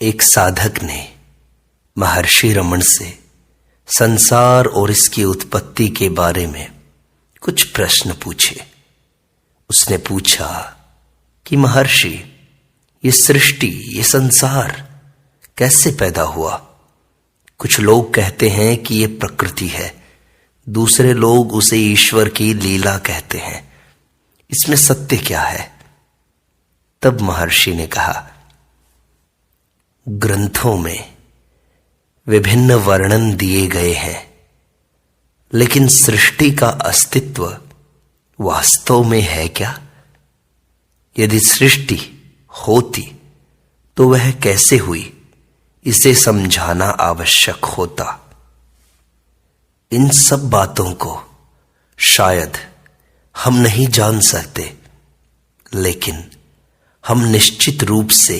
एक साधक ने महर्षि रमण से संसार और इसकी उत्पत्ति के बारे में कुछ प्रश्न पूछे। उसने पूछा कि महर्षि, ये सृष्टि, ये संसार कैसे पैदा हुआ? कुछ लोग कहते हैं कि ये प्रकृति है, दूसरे लोग उसे ईश्वर की लीला कहते हैं। इसमें सत्य क्या है? तब महर्षि ने कहा, ग्रंथों में विभिन्न वर्णन दिए गए हैं, लेकिन सृष्टि का अस्तित्व वास्तव में है क्या? यदि सृष्टि होती तो वह कैसे हुई, इसे समझाना आवश्यक होता। इन सब बातों को शायद हम नहीं जान सकते, लेकिन हम निश्चित रूप से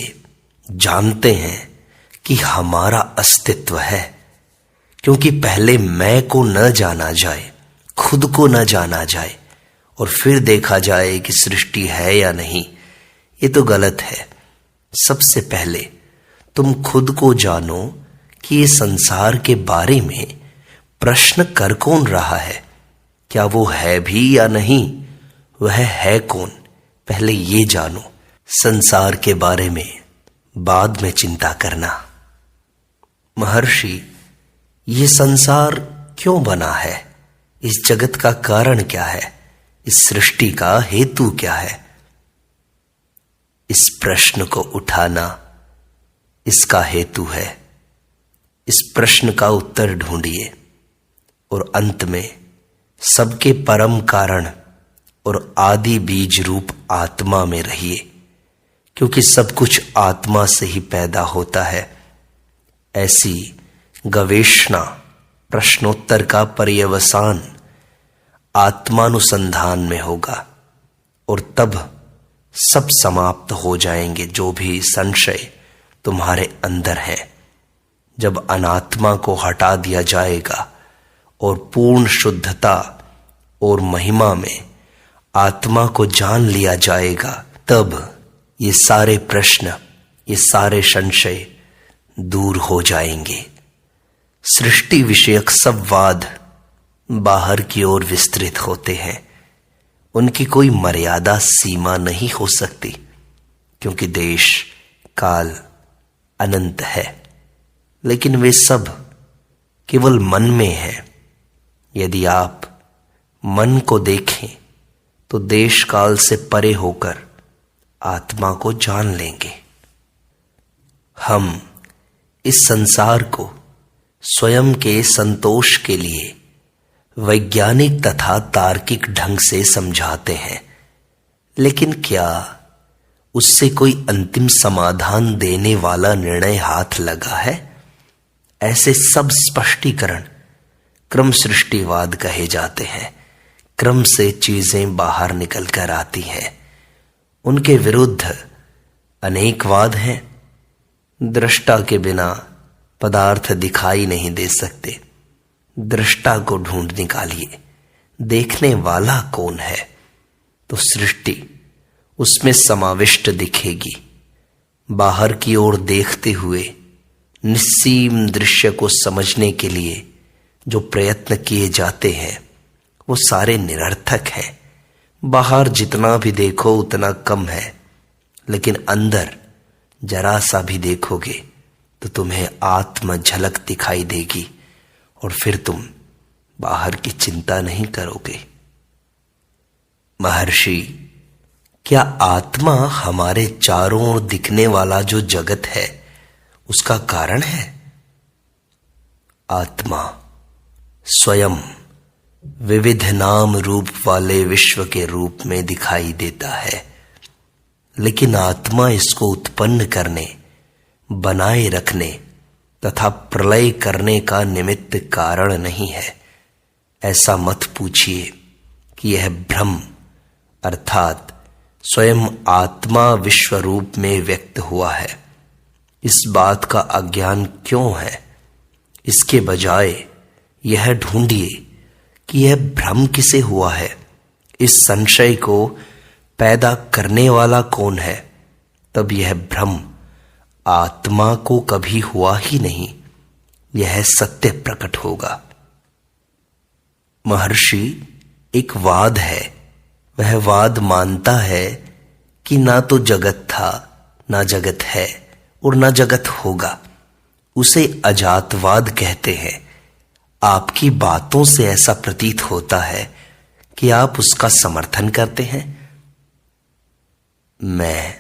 जानते हैं कि हमारा अस्तित्व है, क्योंकि पहले मैं को न जाना जाए, खुद को न जाना जाए और फिर देखा जाए कि सृष्टि है या नहीं, ये तो गलत है। सबसे पहले तुम खुद को जानो कि ये संसार के बारे में प्रश्न कर कौन रहा है, क्या वो है भी या नहीं, वह है कौन, पहले ये जानो। संसार के बारे में बाद में चिंता करना। महर्षि, ये संसार क्यों बना है? इस जगत का कारण क्या है? इस सृष्टि का हेतु क्या है? इस प्रश्न को उठाना इसका हेतु है। इस प्रश्न का उत्तर ढूंढिए और अंत में सबके परम कारण और आदि बीज रूप आत्मा में रहिए, क्योंकि सब कुछ आत्मा से ही पैदा होता है। ऐसी गवेषणा, प्रश्नोत्तर का पर्यवसान आत्मानुसंधान में होगा और तब सब समाप्त हो जाएंगे जो भी संशय तुम्हारे अंदर है। जब अनात्मा को हटा दिया जाएगा और पूर्ण शुद्धता और महिमा में आत्मा को जान लिया जाएगा, तब ये सारे प्रश्न, ये सारे संशय दूर हो जाएंगे। सृष्टि विषयक सब वाद बाहर की ओर विस्तृत होते हैं। उनकी कोई मर्यादा सीमा नहीं हो सकती, क्योंकि देश काल अनंत है। लेकिन वे सब केवल मन में है। यदि आप मन को देखें तो देश काल से परे होकर आत्मा को जान लेंगे। हम इस संसार को स्वयं के संतोष के लिए वैज्ञानिक तथा तार्किक ढंग से समझाते हैं, लेकिन क्या उससे कोई अंतिम समाधान देने वाला निर्णय हाथ लगा है? ऐसे सब स्पष्टीकरण क्रम सृष्टिवाद कहे जाते हैं। क्रम से चीजें बाहर निकल कर आती हैं। उनके विरुद्ध अनेकवाद हैं। दृष्टा के बिना पदार्थ दिखाई नहीं दे सकते। दृष्टा को ढूंढ निकालिए, देखने वाला कौन है, तो सृष्टि उसमें समाविष्ट दिखेगी। बाहर की ओर देखते हुए निस्सीम दृश्य को समझने के लिए जो प्रयत्न किए जाते हैं, वो सारे निरर्थक हैं। बाहर जितना भी देखो उतना कम है, लेकिन अंदर जरा सा भी देखोगे तो तुम्हें आत्म झलक दिखाई देगी और फिर तुम बाहर की चिंता नहीं करोगे। महर्षि, क्या आत्मा हमारे चारों ओर दिखने वाला जो जगत है उसका कारण है? आत्मा स्वयं विविध नाम रूप वाले विश्व के रूप में दिखाई देता है, लेकिन आत्मा इसको उत्पन्न करने, बनाए रखने तथा प्रलय करने का निमित्त कारण नहीं है। ऐसा मत पूछिए कि यह भ्रम अर्थात स्वयं आत्मा विश्व रूप में व्यक्त हुआ है। इस बात का अज्ञान क्यों है? इसके बजाय यह ढूंढिए कि यह भ्रम किसे हुआ है। इस संशय को पैदा करने वाला कौन है? तब यह भ्रम आत्मा को कभी हुआ ही नहीं, यह सत्य प्रकट होगा। महर्षि, एक वाद है। वह वाद मानता है कि ना तो जगत था, ना जगत है और ना जगत होगा। उसे अजातवाद कहते हैं। आपकी बातों से ऐसा प्रतीत होता है कि आप उसका समर्थन करते हैं। मैं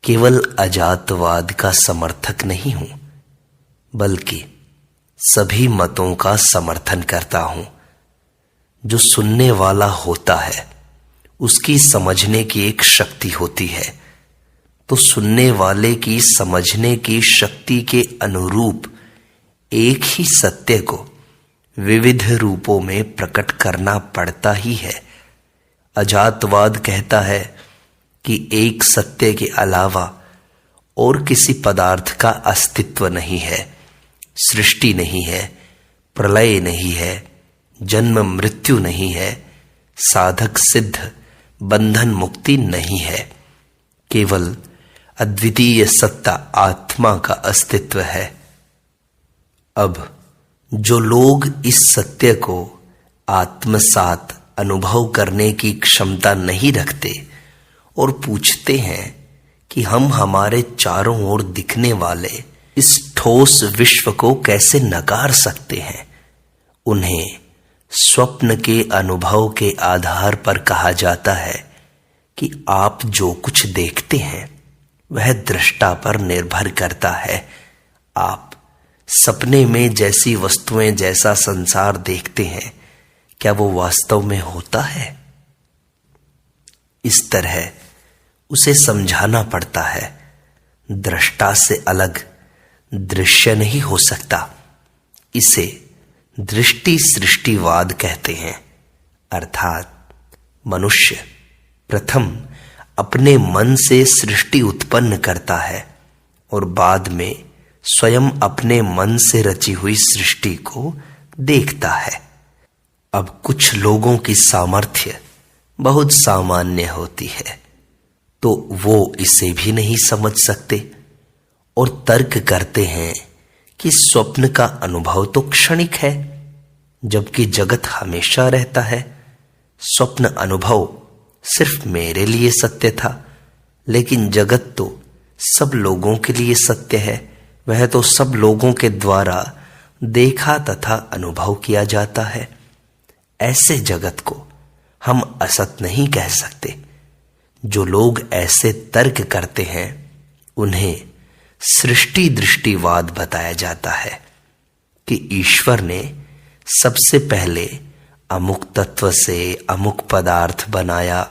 केवल अजातवाद का समर्थक नहीं हूं, बल्कि सभी मतों का समर्थन करता हूं। जो सुनने वाला होता है उसकी समझने की एक शक्ति होती है, तो सुनने वाले की समझने की शक्ति के अनुरूप एक ही सत्य को विविध रूपों में प्रकट करना पड़ता ही है। अजातवाद कहता है कि एक सत्य के अलावा और किसी पदार्थ का अस्तित्व नहीं है, सृष्टि नहीं है, प्रलय नहीं है, जन्म मृत्यु नहीं है, साधक सिद्ध बंधन मुक्ति नहीं है। केवल अद्वितीय सत्ता आत्मा का अस्तित्व है। अब जो लोग इस सत्य को आत्मसात अनुभव करने की क्षमता नहीं रखते और पूछते हैं कि हम हमारे चारों ओर दिखने वाले इस ठोस विश्व को कैसे नकार सकते हैं, उन्हें स्वप्न के अनुभव के आधार पर कहा जाता है कि आप जो कुछ देखते हैं वह दृष्टा पर निर्भर करता है। आप सपने में जैसी वस्तुएं, जैसा संसार देखते हैं, क्या वो वास्तव में होता है? इस तरह उसे समझाना पड़ता है। दृष्टा से अलग दृश्य नहीं हो सकता। इसे दृष्टि सृष्टिवाद कहते हैं। अर्थात मनुष्य प्रथम अपने मन से सृष्टि उत्पन्न करता है और बाद में स्वयं अपने मन से रची हुई सृष्टि को देखता है। अब कुछ लोगों की सामर्थ्य बहुत सामान्य होती है, तो वो इसे भी नहीं समझ सकते और तर्क करते हैं कि स्वप्न का अनुभव तो क्षणिक है, जबकि जगत हमेशा रहता है। स्वप्न अनुभव सिर्फ मेरे लिए सत्य था, लेकिन जगत तो सब लोगों के लिए सत्य है। वह तो सब लोगों के द्वारा देखा तथा अनुभव किया जाता है। ऐसे जगत को हम असत नहीं कह सकते। जो लोग ऐसे तर्क करते हैं उन्हें सृष्टि दृष्टिवाद बताया जाता है कि ईश्वर ने सबसे पहले अमुक तत्व से अमुक पदार्थ बनाया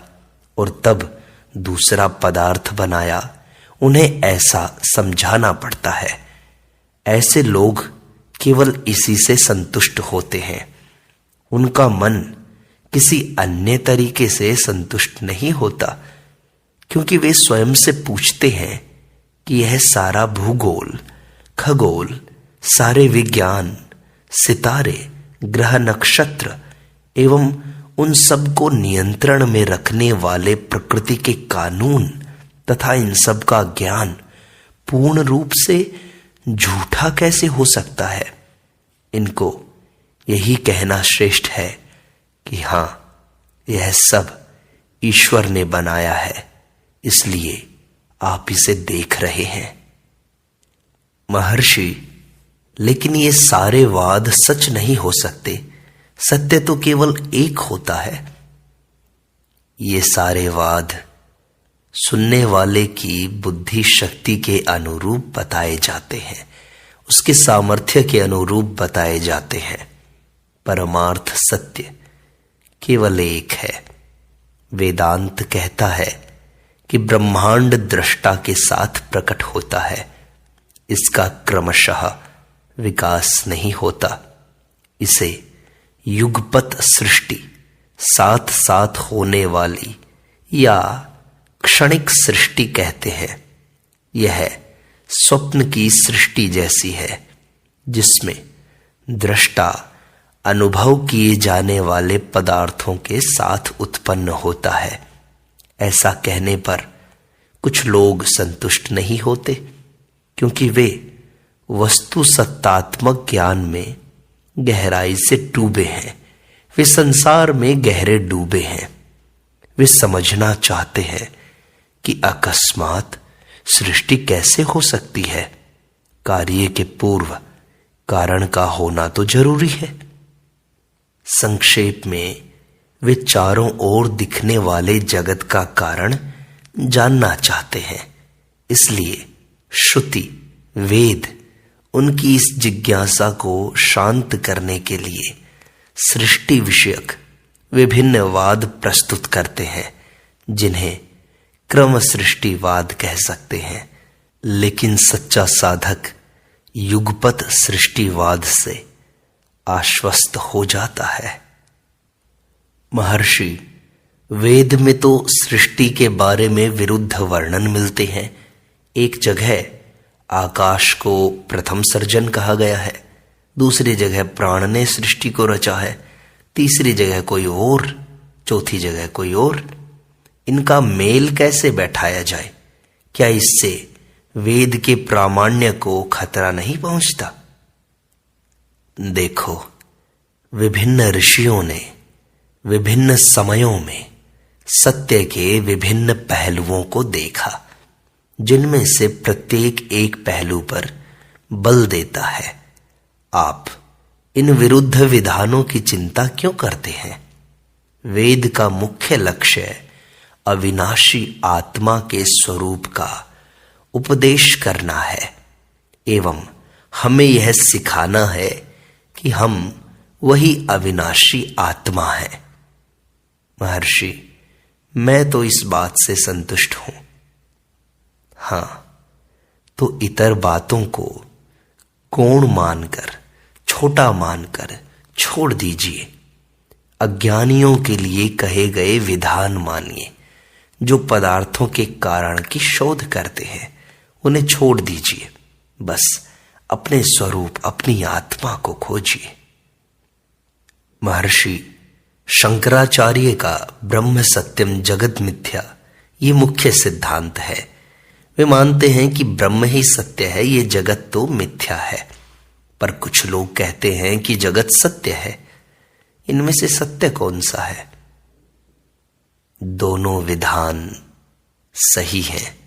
और तब दूसरा पदार्थ बनाया। उन्हें ऐसा समझाना पड़ता है। ऐसे लोग केवल इसी से संतुष्ट होते हैं। उनका मन किसी अन्य तरीके से संतुष्ट नहीं होता, क्योंकि वे स्वयं से पूछते हैं कि यह सारा भूगोल, खगोल, सारे विज्ञान, सितारे, ग्रह, नक्षत्र एवं उन सब को नियंत्रण में रखने वाले प्रकृति के कानून तथा इन सब का ज्ञान पूर्ण रूप से झूठा कैसे हो सकता है। इनको यही कहना श्रेष्ठ है कि हां, यह सब ईश्वर ने बनाया है, इसलिए आप इसे देख रहे हैं। महर्षि, लेकिन ये सारे वाद सच नहीं हो सकते। सत्य तो केवल एक होता है। ये सारे वाद सुनने वाले की बुद्धि शक्ति के अनुरूप बताए जाते हैं, उसके सामर्थ्य के अनुरूप बताए जाते हैं। परमार्थ सत्य केवल एक है। वेदांत कहता है कि ब्रह्मांड दृष्टा के साथ प्रकट होता है, इसका क्रमशः विकास नहीं होता। इसे युगपत सृष्टि, साथ साथ होने वाली या क्षणिक सृष्टि कहते हैं। यह स्वप्न की सृष्टि जैसी है, जिसमें दृष्टा अनुभव किए जाने वाले पदार्थों के साथ उत्पन्न होता है। ऐसा कहने पर कुछ लोग संतुष्ट नहीं होते। क्योंकि वे वस्तु सत्तात्मक ज्ञान में गहराई से डूबे हैं। वे संसार में गहरे डूबे हैं। वे समझना चाहते हैं कि अकस्मात सृष्टि कैसे हो सकती है। कार्य के पूर्व कारण का होना तो जरूरी है। संक्षेप में वे चारों ओर दिखने वाले जगत का कारण जानना चाहते हैं। इसलिए श्रुति, वेद उनकी इस जिज्ञासा को शांत करने के लिए सृष्टि विषयक विभिन्न वाद प्रस्तुत करते हैं, जिन्हें क्रम सृष्टिवाद कह सकते हैं। लेकिन सच्चा साधक युगपत सृष्टिवाद से आश्वस्त हो जाता है। महर्षि, वेद में तो सृष्टि के बारे में विरुद्ध वर्णन मिलते हैं। एक जगह आकाश को प्रथम सर्जन कहा गया है, दूसरी जगह प्राण ने सृष्टि को रचा है, तीसरी जगह कोई और, चौथी जगह कोई और। इनका मेल कैसे बैठाया जाए? क्या इससे वेद के प्रामाण्य को खतरा नहीं पहुंचता? देखो, विभिन्न ऋषियों ने विभिन्न समयों में सत्य के विभिन्न पहलुओं को देखा, जिनमें से प्रत्येक एक पहलू पर बल देता है। आप इन विरुद्ध विधानों की चिंता क्यों करते हैं? वेद का मुख्य लक्ष्य अविनाशी आत्मा के स्वरूप का उपदेश करना है एवं हमें यह सिखाना है कि हम वही अविनाशी आत्मा है। महर्षि, मैं तो इस बात से संतुष्ट हूं। हां, तो इतर बातों को गौण मानकर, छोटा मानकर छोड़ दीजिए। अज्ञानियों के लिए कहे गए विधान मानिए। जो पदार्थों के कारण की शोध करते हैं उन्हें छोड़ दीजिए। बस अपने स्वरूप, अपनी आत्मा को खोजिए। महर्षि, शंकराचार्य का ब्रह्म सत्यम जगत मिथ्या ये मुख्य सिद्धांत है। वे मानते हैं कि ब्रह्म ही सत्य है, ये जगत तो मिथ्या है। पर कुछ लोग कहते हैं कि जगत सत्य है। इनमें से सत्य कौन सा है? दोनों विधान सही हैं।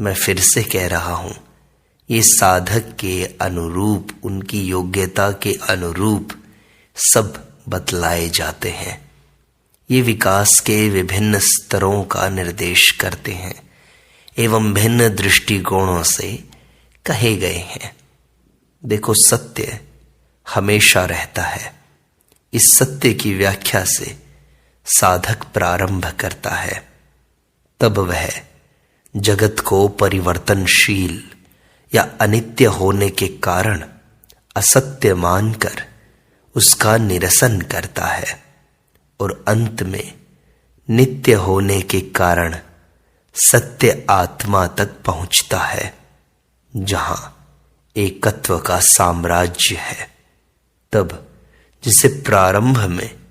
मैं फिर से कह रहा हूं, ये साधक के अनुरूप, उनकी योग्यता के अनुरूप सब बतलाए जाते हैं। ये विकास के विभिन्न स्तरों का निर्देश करते हैं एवं भिन्न दृष्टिकोणों से कहे गए हैं। देखो, सत्य हमेशा रहता है। इस सत्य की व्याख्या से साधक प्रारंभ करता है। तब वह जगत को परिवर्तनशील या अनित्य होने के कारण असत्य मानकर उसका निरसन करता है और अंत में नित्य होने के कारण सत्य आत्मा तक पहुंचता है, जहां एकत्व का साम्राज्य है। तब जिसे प्रारंभ में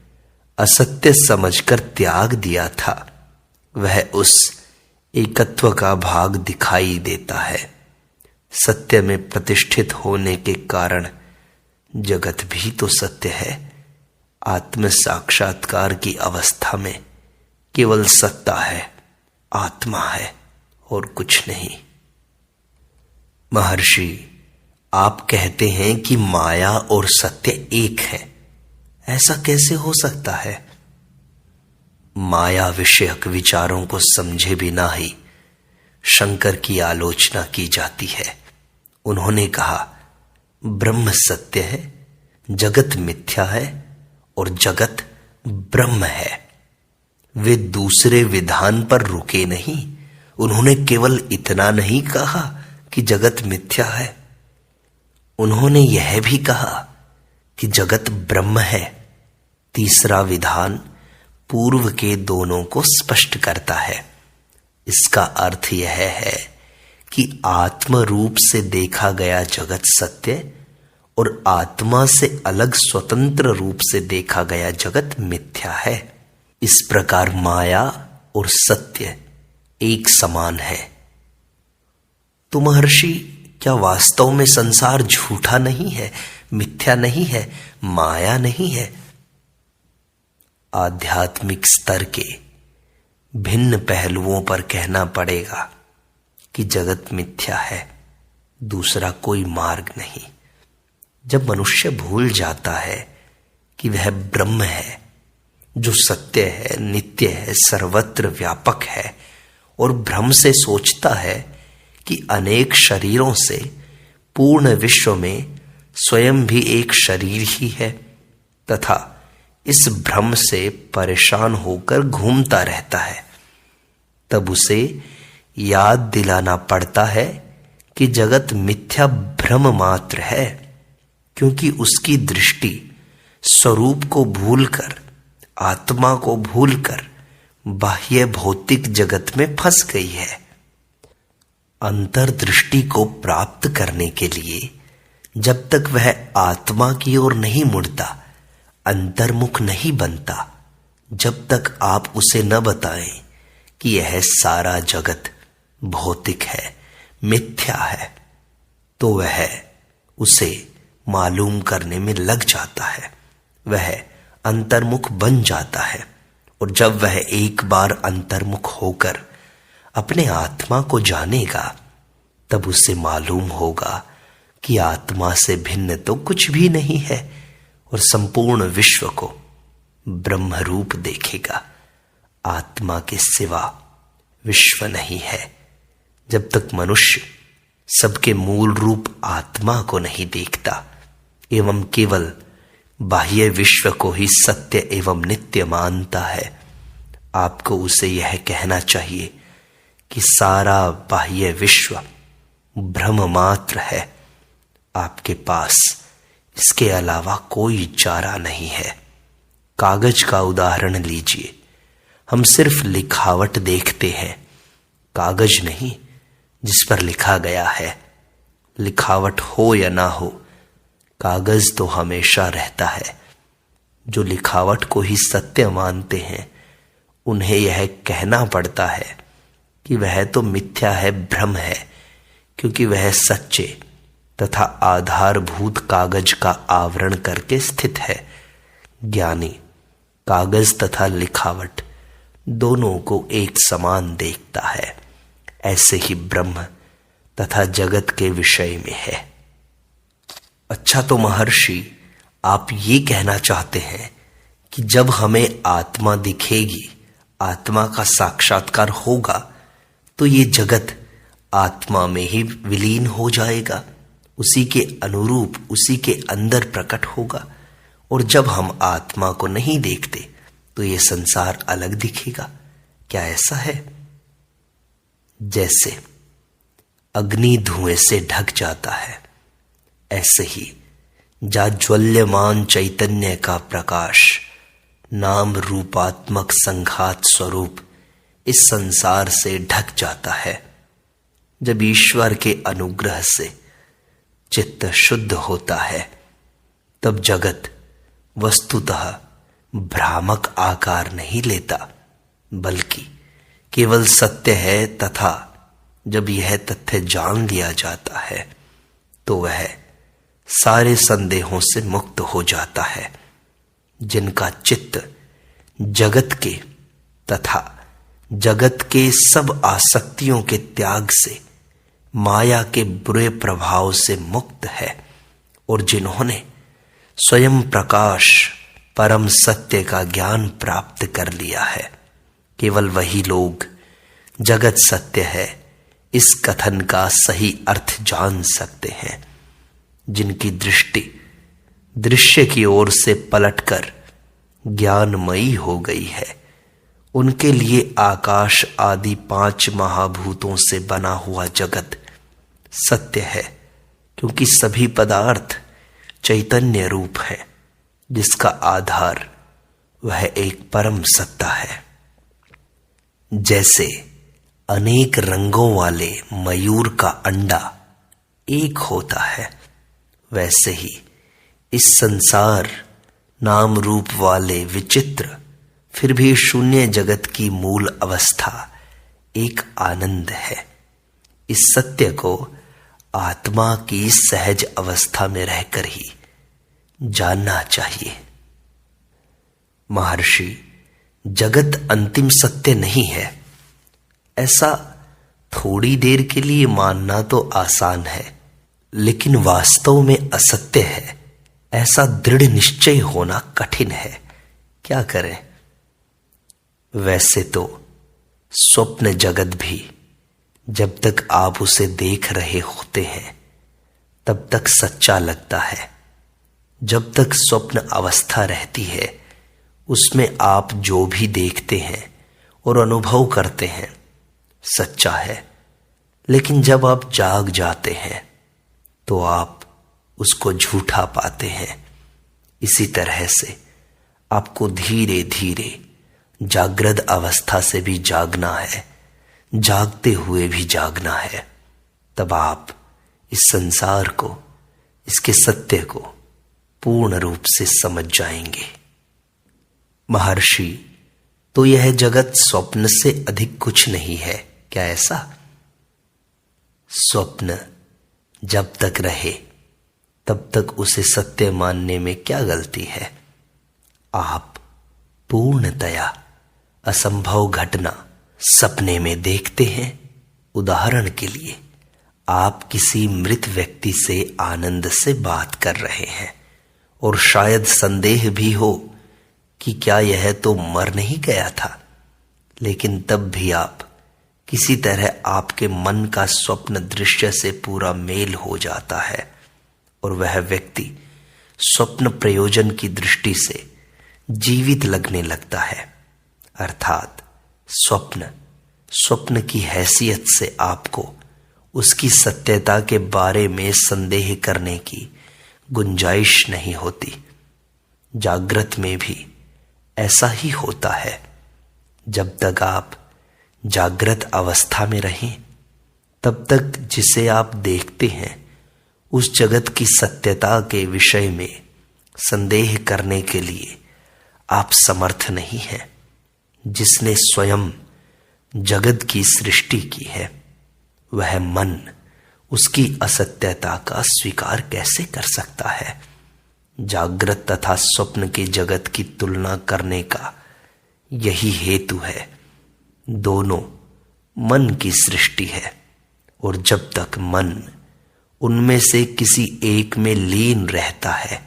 असत्य समझकर त्याग दिया था, वह उस एकत्व का भाग दिखाई देता है। सत्य में प्रतिष्ठित होने के कारण जगत भी तो सत्य है। आत्म साक्षात्कार की अवस्था में केवल सत्ता है, आत्मा है और कुछ नहीं। महर्षि, आप कहते हैं कि माया और सत्य एक है। ऐसा कैसे हो सकता है? माया विषयक विचारों को समझे बिना ही शंकर की आलोचना की जाती है। उन्होंने कहा, ब्रह्म सत्य है, जगत मिथ्या है और जगत ब्रह्म है। वे दूसरे विधान पर रुके नहीं। उन्होंने केवल इतना नहीं कहा कि जगत मिथ्या है, उन्होंने यह भी कहा कि जगत ब्रह्म है। तीसरा विधान पूर्व के दोनों को स्पष्ट करता है। इसका अर्थ यह है कि आत्म रूप से देखा गया जगत सत्य और आत्मा से अलग स्वतंत्र रूप से देखा गया जगत मिथ्या है। इस प्रकार माया और सत्य एक समान है। तो महर्षि, क्या वास्तव में संसार झूठा नहीं है, मिथ्या नहीं है, माया नहीं है? आध्यात्मिक स्तर के भिन्न पहलुओं पर कहना पड़ेगा कि जगत मिथ्या है, दूसरा कोई मार्ग नहीं। जब मनुष्य भूल जाता है कि वह ब्रह्म है, जो सत्य है, नित्य है, सर्वत्र व्यापक है, और भ्रम से सोचता है कि अनेक शरीरों से पूर्ण विश्व में स्वयं भी एक शरीर ही है, तथा इस भ्रम से परेशान होकर घूमता रहता है, तब उसे याद दिलाना पड़ता है कि जगत मिथ्या भ्रम मात्र है, क्योंकि उसकी दृष्टि स्वरूप को भूलकर, आत्मा को भूलकर बाह्य भौतिक जगत में फंस गई है। अंतर्दृष्टि को प्राप्त करने के लिए जब तक वह आत्मा की ओर नहीं मुड़ता, अंतर्मुख नहीं बनता, जब तक आप उसे न बताएं कि यह सारा जगत भौतिक है, मिथ्या है, तो वह उसे मालूम करने में लग जाता है, वह अंतर्मुख बन जाता है। और जब वह एक बार अंतर्मुख होकर अपने आत्मा को जानेगा, तब उसे मालूम होगा कि आत्मा से भिन्न तो कुछ भी नहीं है, और संपूर्ण विश्व को ब्रह्म रूप देखेगा। आत्मा के सिवा विश्व नहीं है। जब तक मनुष्य सबके मूल रूप आत्मा को नहीं देखता एवं केवल बाह्य विश्व को ही सत्य एवं नित्य मानता है, आपको उसे यह कहना चाहिए कि सारा बाह्य विश्व भ्रम मात्र है। आपके पास इसके अलावा कोई चारा नहीं है। कागज का उदाहरण लीजिए। हम सिर्फ लिखावट देखते हैं, कागज नहीं जिस पर लिखा गया है। लिखावट हो या ना हो, कागज तो हमेशा रहता है। जो लिखावट को ही सत्य मानते हैं, उन्हें यह कहना पड़ता है कि वह तो मिथ्या है, भ्रम है, क्योंकि वह सच्चे तथा आधारभूत कागज का आवरण करके स्थित है। ज्ञानी कागज तथा लिखावट दोनों को एक समान देखता है। ऐसे ही ब्रह्म तथा जगत के विषय में है। अच्छा, तो महर्षि, आप ये कहना चाहते हैं कि जब हमें आत्मा दिखेगी, आत्मा का साक्षात्कार होगा, तो ये जगत आत्मा में ही विलीन हो जाएगा, उसी के अनुरूप, उसी के अंदर प्रकट होगा। और जब हम आत्मा को नहीं देखते तो ये संसार अलग दिखेगा। क्या ऐसा है? जैसे अग्नि धुएं से ढक जाता है, ऐसे ही जाज्वल्यमान चैतन्य का प्रकाश, नाम रूपात्मक संघात स्वरूप इस संसार से ढक जाता है। जब ईश्वर के अनुग्रह से चित्त शुद्ध होता है, तब जगत वस्तुतः भ्रामक आकार नहीं लेता, बल्कि केवल सत्य है। तथा जब यह तथ्य जान लिया जाता है, तो वह सारे संदेहों से मुक्त हो जाता है। जिनका चित्त जगत के तथा जगत के सब आसक्तियों के त्याग से माया के बुरे प्रभाव से मुक्त है, और जिन्होंने स्वयं प्रकाश परम सत्य का ज्ञान प्राप्त कर लिया है, केवल वही लोग जगत सत्य है इस कथन का सही अर्थ जान सकते हैं। जिनकी दृष्टि दृश्य की ओर से पलटकर ज्ञानमयी हो गई है, उनके लिए आकाश आदि 5 महाभूतों से बना हुआ जगत सत्य है, क्योंकि सभी पदार्थ चैतन्य रूप है, जिसका आधार वह एक परम सत्ता है। जैसे अनेक रंगों वाले मयूर का अंडा एक होता है, वैसे ही इस संसार नाम रूप वाले विचित्र फिर भी शून्य जगत की मूल अवस्था एक आनंद है। इस सत्य को आत्मा की सहज अवस्था में रहकर ही जानना चाहिए। महर्षि, जगत अंतिम सत्य नहीं है, ऐसा थोड़ी देर के लिए मानना तो आसान है, लेकिन वास्तव में असत्य है ऐसा दृढ़ निश्चय होना कठिन है। क्या करें? वैसे तो स्वप्न जगत भी जब तक आप उसे देख रहे होते हैं तब तक सच्चा लगता है। जब तक स्वप्न अवस्था रहती है उसमें आप जो भी देखते हैं और अनुभव करते हैं सच्चा है, लेकिन जब आप जाग जाते हैं तो आप उसको झूठा पाते हैं। इसी तरह से आपको धीरे धीरे जागृत अवस्था से भी जागना है, जागते हुए भी जागना है। तब आप इस संसार को, इसके सत्य को पूर्ण रूप से समझ जाएंगे। महर्षि, तो यह जगत स्वप्न से अधिक कुछ नहीं है क्या ऐसा? स्वप्न जब तक रहे तब तक उसे सत्य मानने में क्या गलती है? आप पूर्णतया असंभव घटना सपने में देखते हैं। उदाहरण के लिए आप किसी मृत व्यक्ति से आनंद से बात कर रहे हैं और शायद संदेह भी हो कि क्या यह तो मर नहीं गया था, लेकिन तब भी आप किसी तरह आपके मन का स्वप्न दृश्य से पूरा मेल हो जाता है और वह व्यक्ति स्वप्न प्रयोजन की दृष्टि से जीवित लगने लगता है। अर्थात स्वप्न की हैसियत से आपको उसकी सत्यता के बारे में संदेह करने की गुंजाइश नहीं होती। जागृत में भी ऐसा ही होता है। जब तक आप जागृत अवस्था में रहें तब तक जिसे आप देखते हैं उस जगत की सत्यता के विषय में संदेह करने के लिए आप समर्थ नहीं हैं। जिसने स्वयं जगत की सृष्टि की है वह मन उसकी असत्यता का स्वीकार कैसे कर सकता है? जागृत तथा स्वप्न के जगत की तुलना करने का यही हेतु है। दोनों मन की सृष्टि है और जब तक मन उनमें से किसी एक में लीन रहता है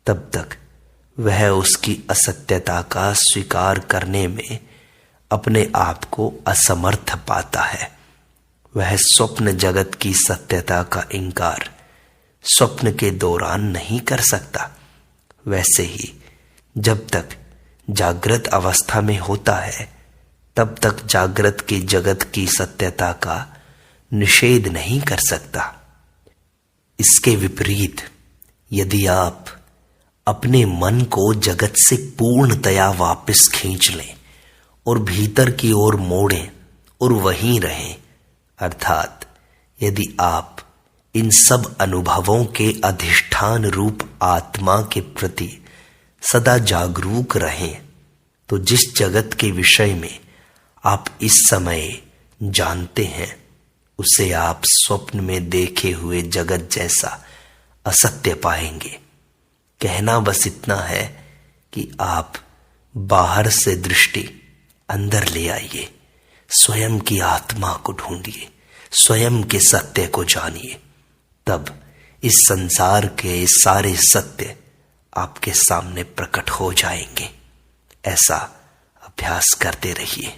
तब तक वह उसकी असत्यता का स्वीकार करने में अपने आप को असमर्थ पाता है। वह स्वप्न जगत की सत्यता का इंकार स्वप्न के दौरान नहीं कर सकता। वैसे ही जब तक जागृत अवस्था में होता है तब तक जागृत की जगत की सत्यता का निषेध नहीं कर सकता। इसके विपरीत यदि आप अपने मन को जगत से पूर्णतया वापस खींच लें और भीतर की ओर मोड़ें और वहीं रहें, अर्थात यदि आप इन सब अनुभवों के अधिष्ठान रूप आत्मा के प्रति सदा जागरूक रहें, तो जिस जगत के विषय में आप इस समय जानते हैं उसे आप स्वप्न में देखे हुए जगत जैसा असत्य पाएंगे। कहना बस इतना है कि आप बाहर से दृष्टि अंदर ले आइए, स्वयं की आत्मा को ढूंढिए, स्वयं के सत्य को जानिए। तब इस संसार के सारे सत्य आपके सामने प्रकट हो जाएंगे। ऐसा अभ्यास करते रहिए।